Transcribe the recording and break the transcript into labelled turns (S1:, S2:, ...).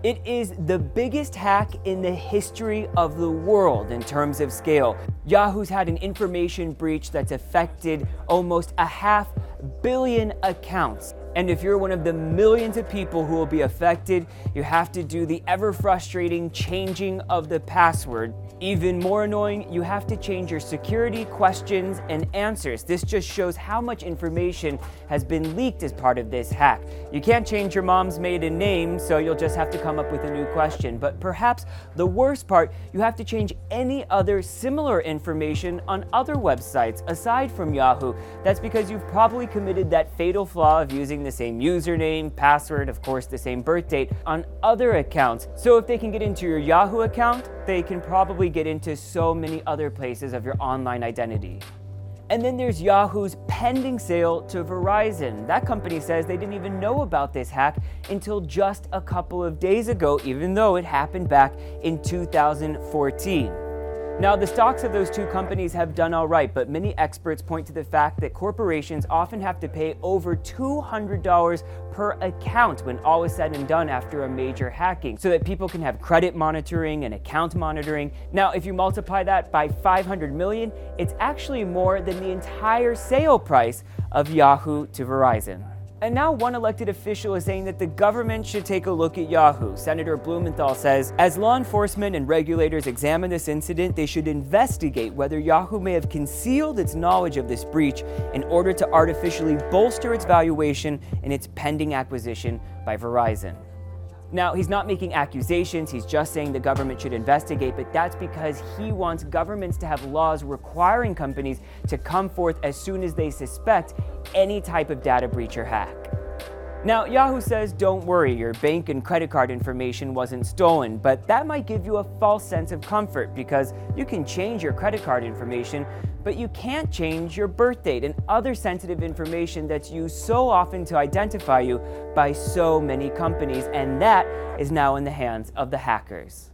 S1: It is the biggest hack in the history of the world in terms of scale. Yahoo's had an information breach that's affected almost 500 million accounts. And if you're one of the millions of people who will be affected, you have to do the ever frustrating changing of the password. Even more annoying, you have to change your security questions and answers. This just shows how much information has been leaked as part of this hack. You can't change your mom's maiden name, so you'll just have to come up with a new question. But perhaps the worst part, you have to change any other similar information on other websites aside from Yahoo. That's because you've probably committed that fatal flaw of using the same username, password, of course the same birth date on other accounts. So if they can get into your Yahoo account, they can probably get into so many other places of your online identity. And then there's Yahoo's pending sale to Verizon. That company says they didn't even know about this hack until just a couple of days ago, even though it happened back in 2014. Now, the stocks of those two companies have done all right, but many experts point to the fact that corporations often have to pay over $200 per account when all is said and done after a major hacking, so that people can have credit monitoring and account monitoring. Now, if you multiply that by 500 million, it's actually more than the entire sale price of Yahoo to Verizon. And now one elected official is saying that the government should take a look at Yahoo. Senator Blumenthal says, as law enforcement and regulators examine this incident, they should investigate whether Yahoo may have concealed its knowledge of this breach in order to artificially bolster its valuation in its pending acquisition by Verizon. Now, he's not making accusations, he's just saying the government should investigate, but that's because he wants governments to have laws requiring companies to come forth as soon as they suspect any type of data breach or hack. Now, Yahoo says, don't worry, your bank and credit card information wasn't stolen, but that might give you a false sense of comfort because you can change your credit card information, but you can't change your birth date and other sensitive information that's used so often to identify you by so many companies, and that is now in the hands of the hackers.